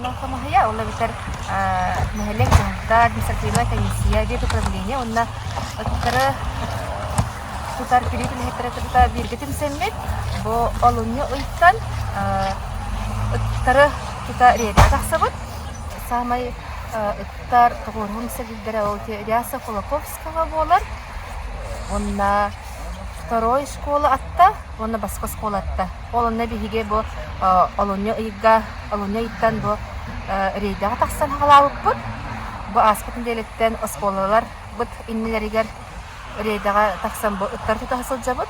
оно самая, он ловит мехелек, да, административная комиссия, где управление, он на тутар период лехтера биргетим семмет, бо олунья уйттан, тара тута реда тахсабыт, самай тар тогорхун сәбилдәре ол Ряса Кулаковского болар, он на второй школа атта, он на басқа школа атта. Он на бихиге бо олунья иттан бо рейдага тахсан халавык бут. Бо аспытын делеттен школалар бут иннелеригер рейдага тахсан бо ыттар тута хасыл жабыт.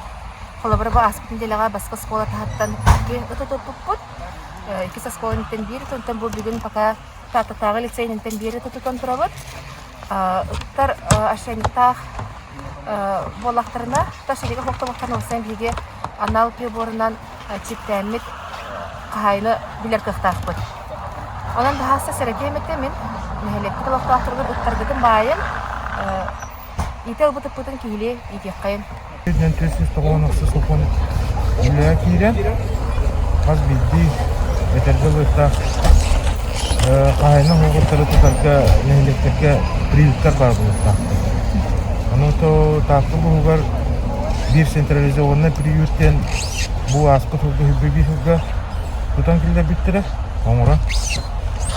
Холобыр бо аспытын делега басқа школа тахаттан ки ытотопук бут. Икisi школанын бир, тонтан бу бүгүн пока тағы лицейнин бири тутутон турабыт. Ыттар ашенитах болақтарына ташыдегі хоқтамақтарын олсайын біге анал приборынан чиптәмет қағайны білер қықтақ бұд. Онан бағасы сәрекеметте мен мәхелекті қылақтақтырғы бұттарғыдың байын ител бұтып-бұтын кейле етек қайын. Мен төсіз тоғанықсы соқын үлі кейлен қаз білді әтәргі бұттақ қағайны хоғыттары тұтарғы мәхелектерге приюттар бар бұлықтақ. Оното тақты бұғығар бір централизованный приюттен бұл асқы тұлды хүббеби тұлға тұтан келді біттірі, оңыра.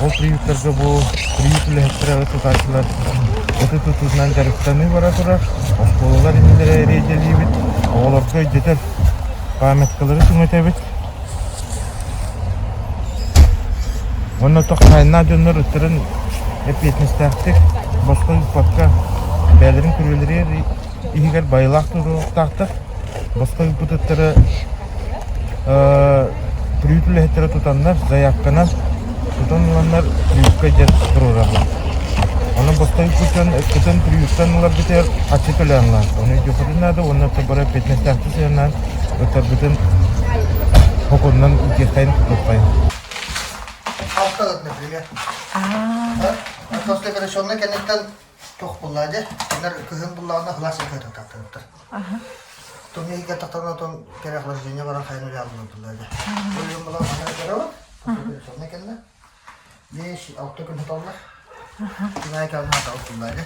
Ол приюттарға бұл приют үліхеттірі тұташылар өті тұтынан жарықтаны бара тұра, осколалар емелері рейделі бит, оғыларға жетер паметкалары түңете бит. Оны тоқайына жонлар ұттырын әпетіністәқтік, босқы үппатқа бәлерин күрелері игер байлақ тұрақтақ, басқа үппұтыттары приютілі тұтанлар, заявканан тұтан ұланлар приютқа жер тұрырағы. Оны басқа үппұтын приюттан ұлар бітер ачы төлі анлар. Оны жүпірін ады, оны табара петнестәқті сәрінен өтір бүтін қоқыннан үкестайын тұтқайын. Алтығыт, например. После операционной коннектан тоқ бұллады, олар күхін бұллағына ғыласын көйті тақтырыптыр. Тоны егер тақтырына тон кереқлар жүйіне баран қайын өлі алынып бұллады. Өлім бұллағына қайын көрі бар, операционной кәнді. 5-6 күн тұталылар. Күнай кәлін хата ұт бұллады.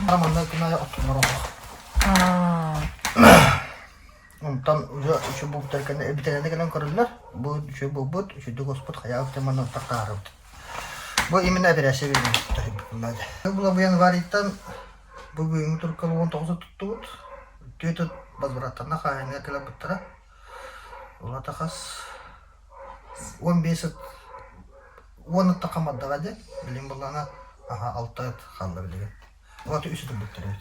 Араманна күнай ұттыңар оңық. Онтан үші бұл бұтаркені бітененде кәлін көрілілер. Бұл үші бұл бұт, үшіді ғоспыт қаяғып теманын тақтағарып. Bu именно операция берген. Бұл бұян вариттан бұл бұйыңы тұрқалы 19 тұтты бұд. Түйті базбараттарына қайынға кілі бұттыра. Ола тақас 15-10 тақамаддаға де. Білім бұлана 6 қалды білеген. Оғаты үсіді бұттыра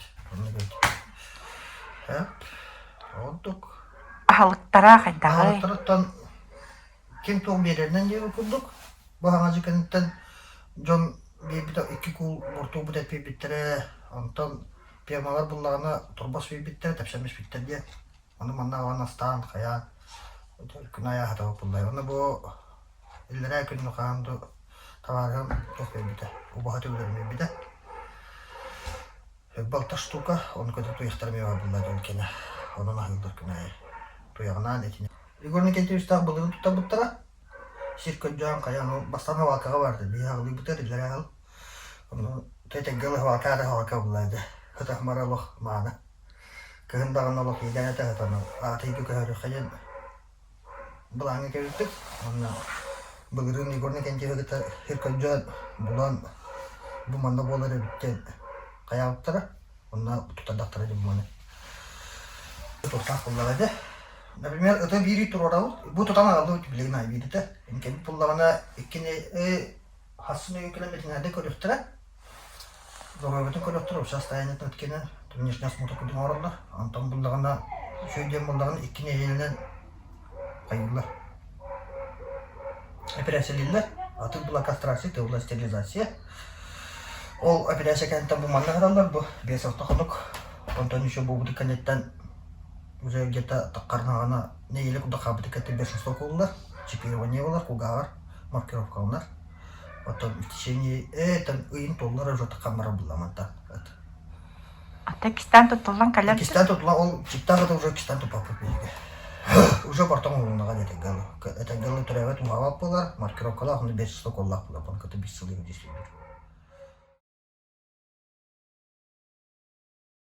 өте. Оттық. Халықтара қайдағы? Халықтараттан кем тоң берерінен де өкілдік. Бұғаңа жүкенеттен Жон бейбіті 2 кул бұрту бұд әтпей біттірі, онтан пермалар бұллағына тұрбас бей біттірі, тәпсәмес біттерге. Оны манна ғана стан, қая, күн ая хатауы бұллай. Оны бұл үлірі күнні қағанды таварған тоқ бей біті, ұбағаты өлермей біті. Балта штука, оны көтіп тұйықтармей бар бұллай өлкені. Оның ағылдар күн ая тұяғынан әтіне. Игорны кенті үстағы бұлығын тұта бұттыра. Сиркот жан қаян бастан хавалкаға барды. Бей ағылы бұтыр үлері ағыл. Тәтәгілі хавалкаға хавалка бұлайды. Хытақ маралық мағына. Кығын бағын олық еген әті ғытаны. Аты екі көхәрі қайын бұлаңы кәуіттік. Бұғырын игорны кенте ғыты сиркот жан бұлан бұманда болары біттен қаяғыптыра. Онына тұтадақтыра деп бұманы. Тұтақ бұллағады. Например, это бири турорал, bu tutana aldı bileyim ay birite. İmkan pullağına ikini hasını yüklemetinerde kolektöre. Doğru kolektöre uças tayanet etkene. Tümneşne smotu kudum orada. Antam pullağına şöyle pullağına ikini elinden kayırlar. Operasyonlar, atıl bulla kastrasyon, tevla sterilizasyon. O operasyon kentte bu manna kadar bu. Bir hafta kaldık. Ondan şu bu dikkanetten уже где-то таққарнағана нейлі құда қабыты кәтті 5 олар, чипирование олар, құғағар, маркировка олар. Потом в течение этон ұйын толлар уже таққамара бұламантан. Ата кистан тұтылған кәлем? Кистан тұтылған, ол чиптағы да уже кистан тұпапы береге. Уже портон улунаға детегалы. Это галы түрәвет уғавап болар, маркировкала ақынды 5 сток оллақ болар. Бұл көті 5 сылы өдесілдер.